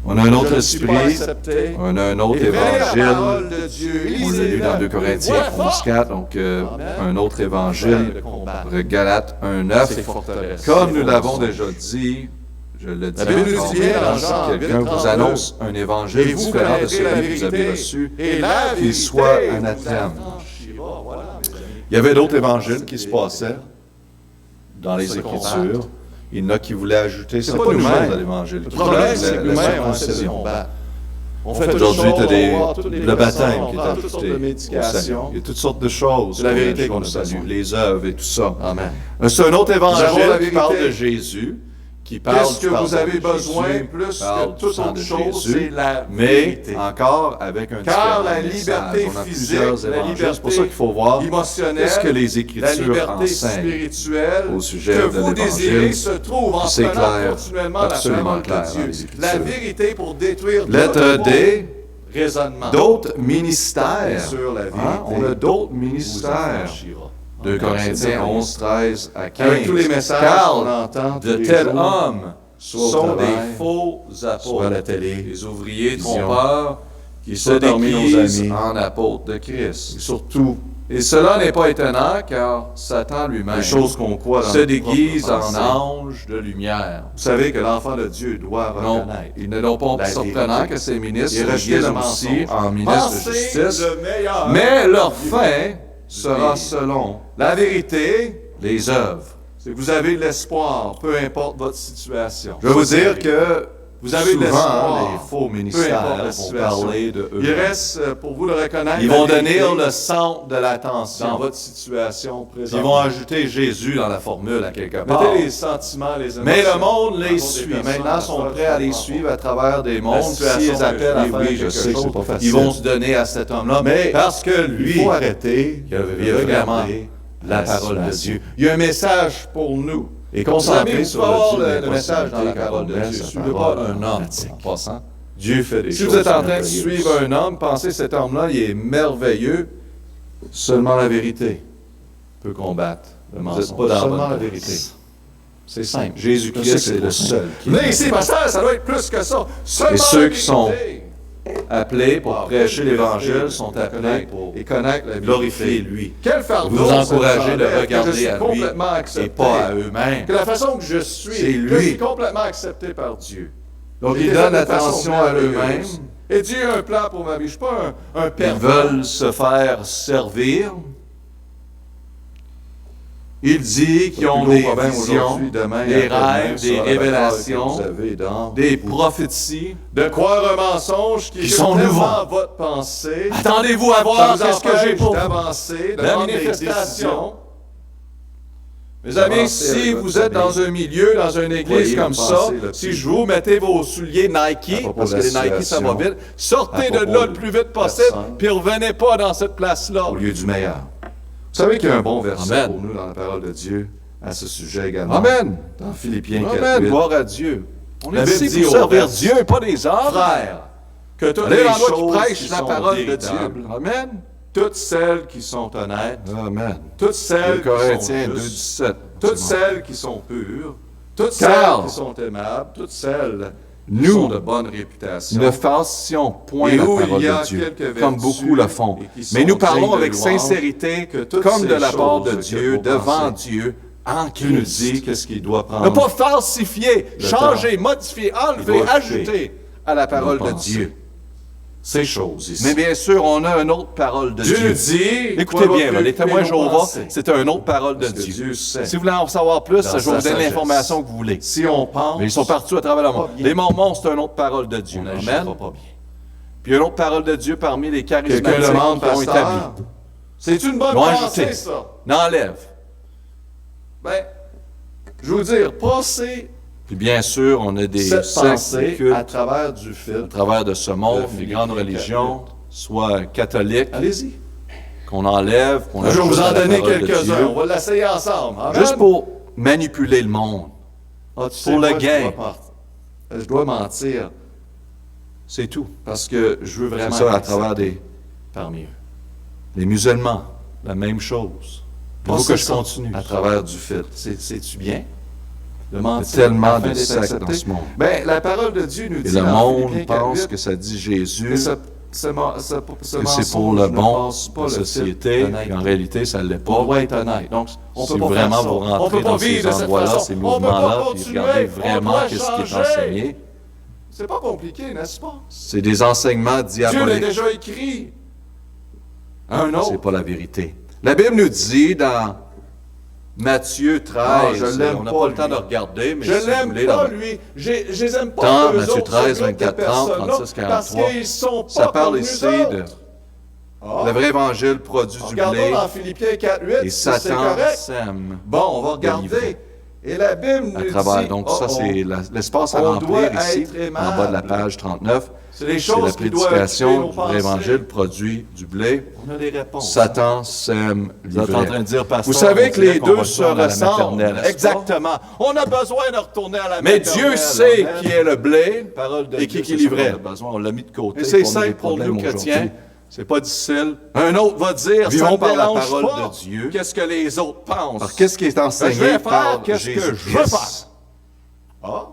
On a un autre Je ne suis pas esprit, accepté. on a un autre Et venez la parole évangile. de Dieu. On l'a lu dans 2 Corinthiens 11.4, donc un autre évangile, Galates 1.9. C'est forteresse. Comme nous l'avons déjà dit, je le dis La Bible nous encore dit bien dans maintenant, Jean si quelqu'un 8, vous 32, annonce un évangile Et vous différent de connaîtrez la celui que vous avez vérité, reçu, et la qu'il vérité soit vous anathème. affranchira. Voilà, mes amis. Il y avait d'autres évangiles qui se passaient dans les C'est qu'on Écritures. Il y en a qui voulaient ajouter C'est certaines pas choses nous-mêmes. à l'évangile. Le qui problème, voulaient c'est que la nous-mêmes, on essaie de circoncision. combattre. On fait Aujourd'hui, tu as toutes les le baptême façons, qui on est prend toutes sortes de ajouté au salut. médications. Il y a toutes sortes de choses. C'est la vérité qu'on a salue, besoin. les œuvres et tout ça. Amen. C'est un autre Nous avons la évangile qui parle vérité. de Jésus, qui parle Qu'est-ce que du vous pardon avez de besoin Jésus, plus parle que du toute sang autre de chose, Jésus, c'est la mais vérité. encore avec un Car la différent liberté message. On a physique, plusieurs la évangiles. liberté C'est pour ça qu'il faut voir émotionnelle, qu'est-ce que les la Écritures liberté enseignent. spirituelle au sujet que de vous l'Évangile. désirez se trouve en C'est prenant clair, continuellement la absolument parole clair de dans Dieu. les Écritures. La vérité pour détruire Lettre tout D, raisonnement. d'autres ministères. Sur la vérité. Hein, on a d'autres vous ministères. affranchira. 2 Corinthiens 11, 13 à 15. Avec tous les messages Car qu'on entend de tous les tels jours, hommes soit au sont travail, des faux soit à apôtres, la télé, des ouvriers télévision, trompeurs qui se soit parmi nos déguisent amis. en apôtres de Christ. et surtout Et cela n'est pas étonnant car Satan lui-même les choses qu'on croit dans se notre déguise propre en pensée. ange de lumière. Vous savez que l'enfant de Dieu doit Non, reconnaître. il n'est donc pas la surprenant vérité. que ces ministres Et se rejeter déguisent le aussi mensonge. en ministres de Pensez justice, le meilleur mais leur du fin du sera pays. selon La vérité, les œuvres. c'est que vous avez de l'espoir, peu importe votre situation. Je veux vous dire que vous avez de souvent, l'espoir. les faux Peu ministères importe la vont situation. parler de eux. Il reste pour vous de reconnaître. Ils la vont vérité donner le centre de dans l'attention. votre situation présente. Ils vont ajouter Jésus dans la formule à quelque part. Mettez les sentiments, les émotions. Mais le monde dans les des suit. personnes, Maintenant, la sont foi, prêts à les la suivre à travers des mondes. situation S'ils appellent à que je faire vis, oui, je quelque sais que chose, c'est pas facile. ils vont se donner à cet homme-là. Mais Parce que lui, il faut arrêter il a de vraiment regarder la parole de Dieu. Il y a un message pour nous. Et Vous savez, concentrer vous sur pouvez avoir Dieu le message dans la possibilités parole de qu'on met, Dieu. sa Suivez pas parole un homme pratique. en passant. Dieu fait des Si choses vous êtes en train de merveilleuses. suivre un homme, pensez cet homme-là, il est merveilleux. Seulement la vérité peut combattre le Vous mensonge. n'êtes pas dans Seulement la la vérité. vérité. C'est simple. Jésus-Christ Je sais que c'est est le pas seul simple. qui Mais ici, pasteur, ça doit être plus que ça. Seulement ceux la qui sont vérité. appelés pour Ah, prêcher quelle l'Évangile vérité sont pour appelés connaître pour et connaître la glorifier vérité. lui. Quel fardeau Vous ça encouragez de nous enlève, que je regarder suis à lui complètement et accepté. pas à eux-mêmes. Que la façon que je suis, C'est que lui. je suis complètement accepté par Dieu. Donc J'ai ils été donnent fait de façon attention à merveilleuse. eux-mêmes. Et Dieu a un plan pour ma vie. Je ne suis pas un Ils pervers. veulent se faire servir. Il dit qu'ils ont des visions, des rêves, des révélations, des prophéties. De croire un mensonge qui sont tellement nouveaux. votre pensée. Attendez-vous à Ça voir vous qu'est-ce que j'ai empêche pour vous. d'avancer, de La prendre des manifestation. décisions. Mes amis, Avancez si avec vous votre êtes dans famille. un milieu, dans une église Voyez, comme vous ça, pensez le si plus. je vous mettez vos souliers Nike, À propos parce de que la les Nike, ça va situation, vite, sortez à de propos là le de plus vite possible, personne. puis revenez pas dans cette place-là. Au lieu du meilleur. Vous savez qu'il y a un bon verset Amen. pour nous dans la parole de Dieu à ce sujet également. Amen. Dans Philippiens Amen. 4, 8. Gloire à Dieu. On La est Bible ici dit pour au servir verset, Dieu et pas des hommes. Frères, que toutes Allez les l'endroit qui choses prêche qui la sont parole de Dieu. véritables, Amen. toutes celles qui sont honnêtes, Amen. toutes celles 2 qui Corinthiens sont 2, justes, 17. toutes celles qui sont pures, toutes Car celles qui sont aimables, toutes celles qui nous sont de bonne réputation. ne fassions point Et la où parole il y a de Dieu, quelques comme vertus beaucoup le font. et qui Mais sont nous parlons dignes de avec louange, sincérité, que toutes comme de ces la part de choses que Dieu, vous devant pensez. Dieu, en Qui nous Christ. dit qu'est-ce qu'il doit prendre. Ne pas falsifier, Le changer, modifier, enlever, doit occuper ajouter à la parole nos de pensées. Dieu. ces choses ici. Mais bien sûr, on a une autre parole de Dieu. Dieu dit, Écoutez quoi bien, va les témoins plus Jéhovah, penser? c'est une autre parole de Parce que Dieu. Dieu sait. Si vous voulez en savoir plus, Dans je vais sa vous donner sagesse. l'information que vous voulez. Si on pense, Mais ils sont partout à travers le monde. pas bien. Les Mormons, c'est une autre parole de Dieu. on Amen. n'agira pas bien. Puis une autre parole de Dieu parmi les charismatiques Quelqu'un demande, qui ont pasteur, établi. c'est une bonne Ils l'ont pensée, ajouté. ça. N'enlève. Ben, je veux dire, passez Puis bien sûr, on a des cette sectes, des pensée cultes à travers du à fil. travers de ce monde, de les grandes Philippiens religions, soit catholiques, Allez-y. qu'on enlève, qu'on Je vais ajoute vous en à la donner parole de quelques-uns. Dieu, On va l'essayer ensemble. Amen. juste pour manipuler le monde. Ah, tu sais, pour le moi, gain. Je dois mentir C'est tout. parce que je veux C'est vraiment ça à être travers accepté parmi eux. les musulmans, la même chose. Il faut Pas que je ça, continue. à travers du fil. C'est-tu bien? De Il y a mentir tellement afin de d'être sectes accepté? dans ce monde. Ben, la parole de Dieu nous Et dit le en monde Philippiens pense 4:8, que ça dit que Jésus, ce que c'est pour le bon de la société, puis en réalité, ça ne l'est On pas. doit être honnête. Donc, on Si peut pas vraiment faire ça. vous On rentrez peut pas dans ces vivre de cette endroits-là, façon. ces On peut pas mouvements-là, puis continuer. regardez On vraiment doit qu'est-ce qui est changer. enseigné, C'est pas compliqué, n'est-ce pas? c'est des enseignements Dieu l'a diaboliques. déjà écrit. Un autre. C'est pas la vérité. La Bible nous dit dans Matthieu 13, Ah, je l'aime on n'a pas, pas le temps lui. de regarder, mais Je si vous l'aime voulez, pas, dans- lui. Je les aime pas, Dans eux Matthieu autres, 13, ce groupe de 24, 30, personnes-là, 36, 43. parce qu'ils sont pas ça parle comme ici nous de autres. Ah. le vrai évangile produit du Regardons blé dans Philippiens 4:8, et c'est Satan correct. sème. Bon, on va regarder. livret. Et la Bible À nous travers, dit, donc ça c'est l'espace à on remplir doit ici, être en bas de la aimable. page 39. c'est les C'est choses la qui doivent occuper prédication nos du vrai pensées. évangile produit du blé. On a des réponses. Satan sème Vous êtes en l'ivraie. train de dire, pasteur, Vous savez on que dirait les qu'on deux va se retourner à la ressemblent. maternelle, n'est-ce pas? Exactement. On a besoin de retourner à la Mais maternelle. Dieu sait Amen. qui est le blé Parole de et Dieu, qui c'est livrait. ça qu'on a besoin. On l'a mis de côté. Et c'est on a des simple pour problèmes nous chrétiens. aujourd'hui. C'est pas difficile. Un autre va dire, Vivons ça me par la dérange parole pas. de Dieu. Qu'est-ce que les autres pensent? Alors, qu'est-ce qui est Ben, je enseigné vais faire par qu'est-ce que je veux Jésus-Christ? faire. Ah,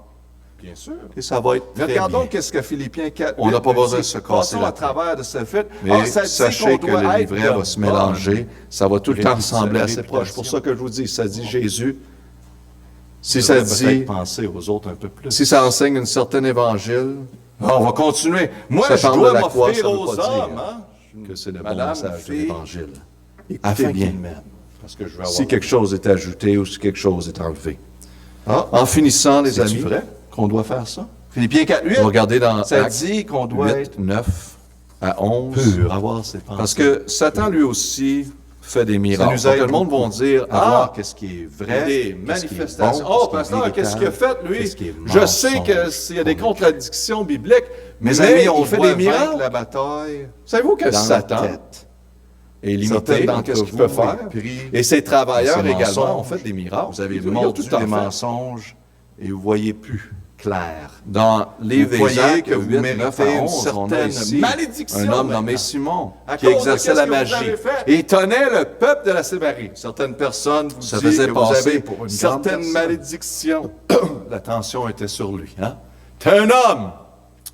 bien sûr. Et ça va être Mais très regardons bien. qu'est-ce que Philippiens 4. On n'a pas besoin de se casser Passons la à tête. travers de ce fait. Mais ça dit sachez qu'on que doit le être livret de va se bonne mélanger. Ça va tout le temps réputation. ressembler assez proche. C'est pour ça que je vous dis, ça dit Jésus. Si Ça ça dit dit, penser aux autres un peu plus. si ça enseigne une certaine évangile, On va continuer. Moi, Ça je parle de dois la croix, m'offrir ça veut aux pas dire hommes. Hein? que c'est le bon Madame, message de fille, l'évangile. Afin Afin qu'ils bien. m'aiment. Parce que je vais avoir... Si quelque chose est ajouté ou si quelque chose est enlevé. Ah, En finissant, les c'est-tu amis, vrai qu'on doit faire ça? Philippiens 4:8. regardez dans Ça Actes dit qu'on doit 8, être 9 à 11. pur, avoir ses pensées. Parce que Satan, lui aussi, fait des miracles. nous aide Donc, le monde beaucoup va dire, à ah, voir qu'est-ce qui est Il y a vrai, des qu'est-ce qui est manifestations. bon, Oh, pasteur, qu'est-ce qu'il a fait, lui? qu'est-ce qui est Je sais mensonge qu'il y a des pour nous. contradictions bibliques, Mes amis, on il fait doit des miracles. vaincre la bataille Savez-vous que dans la Satan tête. est limité Certaines dans d'entre qu'est-ce qu'il vous peut faire? ont pris Et ses travailleurs ces également mensonges. ont fait des miracles. Vous avez Ils ont mordu tout le temps des fait. mensonges et vous voyez plus clair. Dans les Vous voyez Actes que vous 8, 9 méritez à une 11, on a certaine ici malédiction un homme nommé maintenant. Simon À qui cause de exerçait qu'est-ce la que vous magie. avez fait. Et il tenait le peuple de la Samarie. Certaines personnes vous Ça disent faisait que vous passer avez pour une grande certaines personne. malédictions. L'attention était sur lui. Hein? T'es un homme!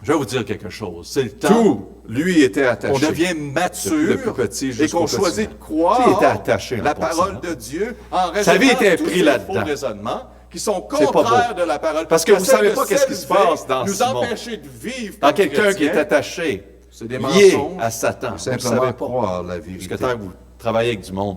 Je vais vous dire quelque chose. C'est le temps. Tout lui était attaché. On devient Depuis mature le plus petit et jusqu'au qu'on petit. choisit de croire Il était attaché en la passant. parole de Dieu en Sa vie raisonnant était tous prise ces là-dedans. faux raisonnements qui sont C'est pas contraires beau. de la parole. Parce que vous Essaient savez de pas qu'est-ce qui se s'élever, passe dans nous Simon. empêcher de vivre Dans comme quelqu'un qui est chrétiens. attaché, C'est des lié mensonges. à Satan. Vous ne Simplement savez pas. croire la Jusqu'à vérité. temps que vous travaillez avec du monde.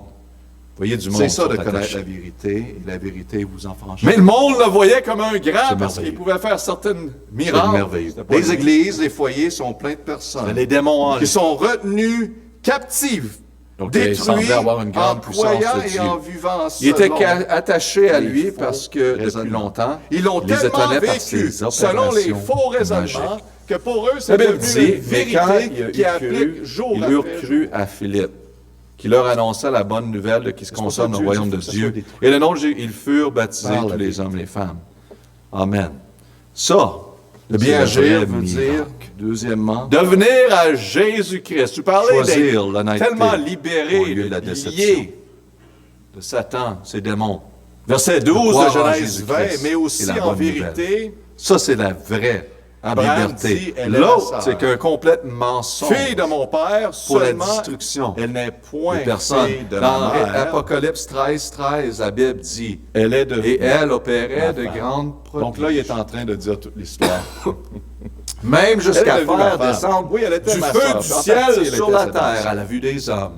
Vous voyez du monde C'est qui ça sont de connaître attachés. la vérité, et la vérité vous en franchit. Mais le monde le voyait comme un grand C'est parce qu'il merveilleux. pouvait faire certaines C'est miracles. merveilleux. C'était pas Les lui. églises, les foyers sont pleins de personnes Les démons en qui lui. sont retenues captives, Donc, il détruites semblait avoir une grande en puissance croyant de et Dieu. en vivant Il était selon attaché à les lui faux parce que depuis raisonnements. longtemps, Ils l'ont les tellement étonnait par vécu ses selon les opérations faux raisonnements magiques. que pour eux, La c'est Bible devenu dit, une mais quand vérité qui il applique jour ils après eurent jour. cru à Philippe, qui leur annonça la bonne nouvelle de qui se pour ça consomme que au Dieu royaume dit de que ça Dieu. soit détruit. Et le nom de Jésus, ils furent baptisés, Par tous la les vérité. hommes et les femmes. Amen. Ça, Le c'est bien le vrai agir veut miracle. dire, deuxièmement, Devenir à Jésus-Christ. Vous parlez Choisir d'être l'honnêteté tellement au libéré, lieu de la déception. lié de Satan, ses démons. verset 12 croire de en Genèse 20, Jésus-Christ mais est aussi la en bonne vérité, Ça, c'est la vraie Abraham liberté. dit, elle est L'autre, ma c'est sœur. qu'un complet mensonge fille de mon père, pour la seulement, destruction elle n'est point des personnes. fille de Dans ma mère. Apocalypse 13, 13, la Bible dit, Elle est de et elle opérait ma de femme. grandes prodiges. Donc là, il est en train de dire toute l'histoire. Même jusqu'à Elle a vu faire ma femme. descendre Oui, elle était du ma feu sœur. du En ciel partie, elle sur était la sa terre belle-sœur. à la vue des hommes.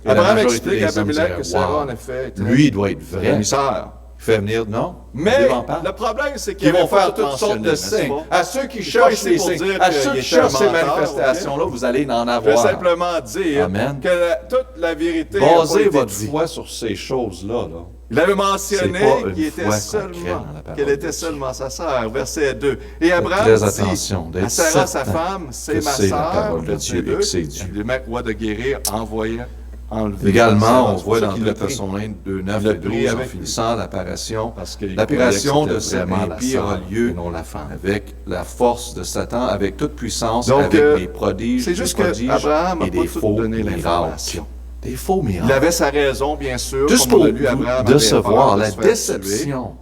Et la Abraham majorité explique des à hommes Abimelech diraient, que Sarah, en wow, effet, était lui, il doit être une vrai. demi-sœur. Il fait venir, non? Mais Dément pas. le problème, c'est Qui qu'ils vont faire toutes sortes de signes. À ceux qui cherchent les signes, à ceux qui cherchent ces manifestations-là, vous allez en Je vais avoir. simplement dire Amen. que toute la vérité n'a pas Basez été votre dite. foi sur ces choses-là. Là. Il avait C'est mentionné pas une qu'il était foi seulement, concrète dans la parole qu'elle de était Dieu. seulement sa sœur. Verset 2. Et Abraham très dit attention d'être à Sarah, sa certain femme, c'est que ma c'est la sœur. parole de Verset Dieu et 2. que c'est Dieu. Le mec roi de guérir enlever. Également, on C'est voit pour ça dans qu'il 2 l'a pris. Thessaloniciens 2, 9 Il l'a et pris 12, en avec finissant l'apparition. Parce qu'il L'apparition croyait de que ce c'était vraiment la impie aura sœur lieu et non la femme. avec la force de Satan, avec toute puissance, Donc, avec des prodiges, c'est juste des que prodiges Abraham n'a et pas des tout faux donné miracles. l'information. Des faux Il miracles. avait sa raison, bien sûr. Juste comme on pour l'a lu, Abraham vous avait peur décevoir, de la se faire tuer. déception.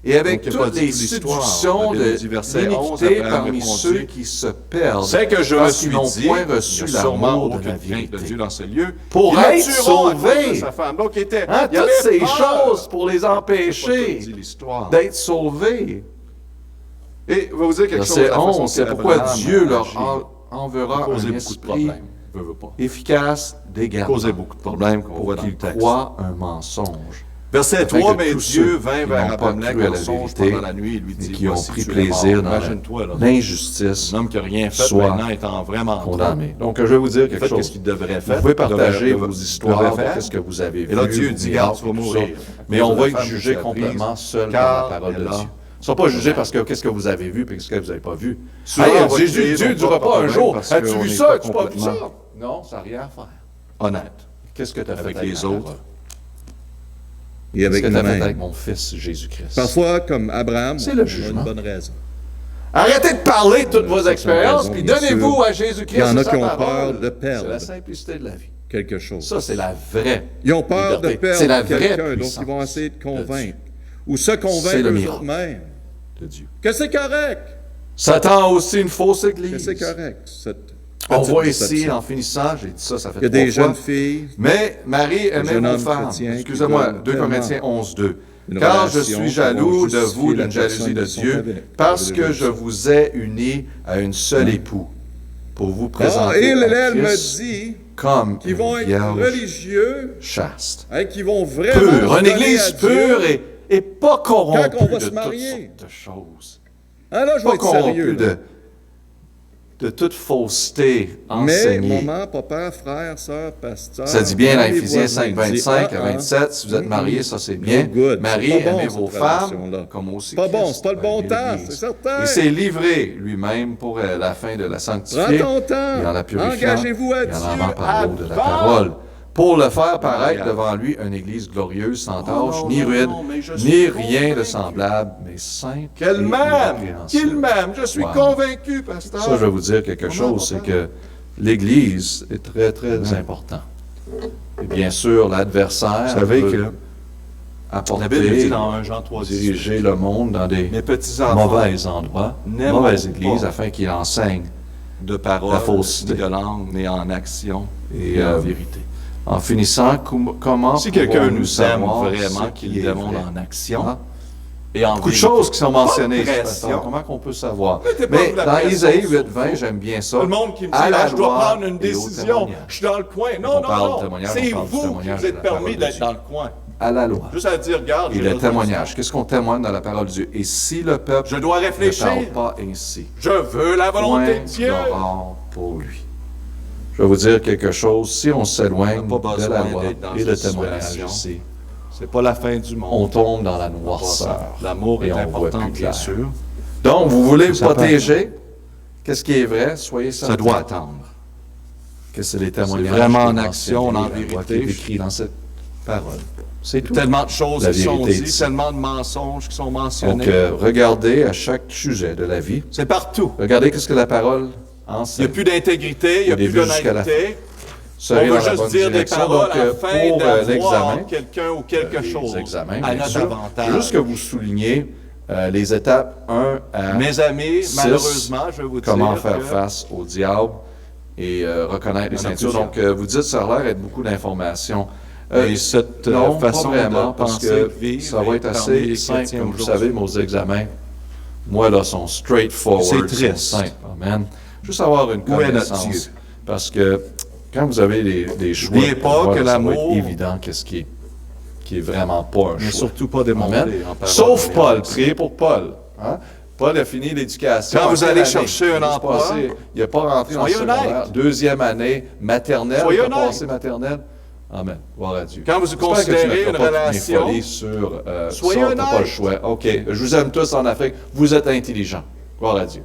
Et avec Donc, il a pas toutes dit les toute l'histoire. séductions On a de dit verset 11, l'iniquité Abraham parmi répondit, ceux qui se perdent, C'est que je me parce suis qu'ils n'ont dit, point il y reçu a sûrement l'amour de aucune la crainte de vérité. Dieu dans ce lieu. Pour Ils le être tueront à cause sauvés. de sa femme. Donc, il était, Hein, il avait toutes ces peur. choses pour les J'ai pas empêcher tout dit l'histoire. d'être sauvés. Et je vais vous dire quelque chose. Verset la façon 11, c'est que pourquoi Abraham Dieu a leur agi. enverra Causé un beaucoup de esprit problèmes. Veut pas. efficace d'égarement Causé beaucoup de problèmes qu'on voit pour dans le qu'ils texte. croient un mensonge. Verset Afin 3, que mais tous Dieu ceux vint qui vers n'ont pas Abimelech cru à dans la le songe vérité pendant la nuit et lui et dit, qui ont voici, pris tu es plaisir mort. dans Imagine-toi, là. l'injustice Un homme qui n'a rien fait, soit maintenant étant vraiment condamné. Donc, je vais vous dire Il quelque fait chose. qu'est-ce qu'il devrait Vous faire. pouvez partager Devrait vos histoires, faire. qu'est-ce que vous avez vu. Et là, Dieu vos dit, miracles, garde, tu vas tout mourir. ça. Mais on va être jugé complètement seul dans la car parole de elle a- Dieu. Ils ne sont pas jugés parce que qu'est-ce que vous avez vu et qu'est-ce que vous n'avez pas vu. Souvent, Hey, on va Jésus, crier, Dieu ne donc, durera pas pas un de jour. problème, parce As-tu qu'on vu est ça? pas As-tu pas vu ça? complètement Non, ça n'a rien à faire. Honnête. Qu'est-ce que tu as fait Avec avec les ma autres. parole? Et Qu'est-ce avec que tu as fait nous-mêmes. avec mon fils Jésus-Christ? Parfois, comme Abraham, C'est on le a jugement. une bonne raison. Arrêtez de parler de toutes vos certaines expériences, raisons, puis bien donnez-vous sûr. à Jésus-Christ. Il y en a sa qui ont parole. peur de C'est perdre la simplicité de la vie. quelque chose. Ça, c'est la vraie. Ils ont peur de liberté. C'est la perdre vraie quelqu'un, donc puissance ils vont essayer de de convaincre. Ou se C'est convaincre le miracle. eux-mêmes de Dieu. que c'est correct, Satan a aussi une fausse que église. c'est correct. Cette On petite voit ici, déception. en finissant, j'ai dit ça, ça fait Il y a 3 des fois. jeunes filles, Mais Marie aimait jeunes vos hommes femmes. chrétiens qui Excusez-moi, veulent 2 tellement Corinthiens 11, 2. une Car je relation suis qui jaloux vont de justifier vous la d'une jalousie personne de qu'ils sont Dieu, avec. parce Vous que l'avez je vu. vous ai unis à une seule époux, pour vous présenter et à elle me Christ dit comme qu'ils vont une être vierge religieux, chaste. hein, qu'ils vont vraiment Pure, se une donner église à Dieu. pure et pas corrompue Quand on va de se toutes marier. sortes de choses. Ah là, je vais Pas être sérieux. corrompue là. de toute fausseté Mais, enseignée. maman, papa, frère, sœur, pasteur... Ça dit bien dans les Éphésiens voisins, 5, dit, 25 à ah, 27, si vous êtes mariés, ça c'est bien. No good. Marie, C'est pas bon, aimez cette vos femmes, relation-là. comme aussi Pas bon, Christ c'est pas le a bon aimé temps, l'Église. c'est certain. Il s'est livré lui-même pour la fin de la Prends sanctifier ton temps. et en la purifiant Engagez-vous à et en Dieu allant par l'eau de la avant. parole. Pour le faire paraître regarde. devant lui une église glorieuse, sans Oh, tache, non, ni non, rude, non, mais je ni suis rien de convaincu. semblable, mais sainte Qu'elle et m'aime, irrépréhensible. qu'il m'aime. Je suis Wow. convaincu, pasteur. Ça, je vais vous dire quelque chose, c'est que l'Église est très, très important. Et bien sûr, l'adversaire Vous savez veut que la Bible dit apporter, dans 1 Jean 3, 18, diriger le monde dans des mes petits enfants, mauvais endroits, n'aimons mauvaises églises, pas afin qu'ils enseignent de parole, la fausseté. ni de langue, mais en action et et en en vérité. En finissant, comment Si quelqu'un pouvons-nous nous aime savoir vraiment, ce qu'il qui est demande vrai? en action Ah. et en Beaucoup de vérité. choses qui sont mentionnées. Pas de ce pression. matin. Comment qu'on peut savoir? Mettez pas Mais de la dans pression Isaïe sur 8:20, vous. j'aime bien ça. Tout le monde qui me dit, À la ah, je dois loi prendre une et au décision, témoignage. je suis dans le coin. on Non, parle de non, témoignage, c'est on parle du vous qui témoignage vous de êtes la permis parole de d'être Dieu. dans le coin. À la loi. Juste à dire, regarde, Et j'ai le besoin de témoignage. ça. Qu'est-ce qu'on témoigne dans la parole de Dieu? Et si le peuple Je dois ne réfléchir. parle pas ainsi, Je veux la volonté point de Dieu. d'aurore pour lui. Je vais vous dire quelque chose. Si on s'éloigne On n'a pas de la besoin loi d'être dans et le cette témoignage situation. ici, C'est pas la fin du monde. on tombe dans la noirceur. L'amour Et est on voit important, plus bien clair. sûr. Donc, vous voulez vous Ça protéger? Qu'est-ce qui est vrai? Soyez Ça certain doit attendre. que c'est les témoignages. vraiment en qui action, mentionnent en la loi vérité. qui est écrit dans cette parole. C'est tout. Tellement de choses La qui sont vérité dites, ici. tellement de mensonges qui sont mentionnés. Donc, regardez à chaque sujet de la vie. C'est partout. Regardez qu'est-ce que la parole Il n'y enseigne. a plus d'intégrité, il n'y a Au plus début jusqu'à la d'honnêteté. On Serez veut dans la juste bonne dire des direction. paroles Donc, afin pour d'avoir l'examen, quelqu'un ou quelque chose les examens, à bien notre sûr, avantage. juste que vous soulignez les étapes 1 à Mes amis, 6, malheureusement, je vais vous dire comment faire que face au diable et reconnaître les Il y en a ceintures. plusieurs. Donc, vous dites, ça a l'air d'être beaucoup d'informations. et cette Non, façon pas vraiment, de parce penser, que de vivre ça va être parmi assez les simple, chrétiens comme vous aujourd'hui. savez, nos examens. moi, là, sont straightforward, C'est sont triste. simples. Amen. Juste avoir une Où est notre connaissance. Dieu? Parce que quand vous avez des choix, N'oubliez pas voilà, que ça va être l'amour- évident qu'est-ce qui est vraiment pas un Mais choix. surtout pas démontré Amen. en parole. Sauf Paul, priez pour Paul. Hein? Paul a fini l'éducation. Quand en vous quelle allez année? chercher un Il a emploi, il n'a pas rentré en soyez secondaire. honnête. Deuxième année, maternelle. Soyez il a honnête. passé maternelle. Amen. Gloire à Dieu. Quand vous J'espère que tu considérez mettras une pas toutes mes relation, folies sur soyez ça, t'as pas honnête. le choix. OK, je vous aime tous en Afrique. Vous êtes intelligents. Gloire à Dieu.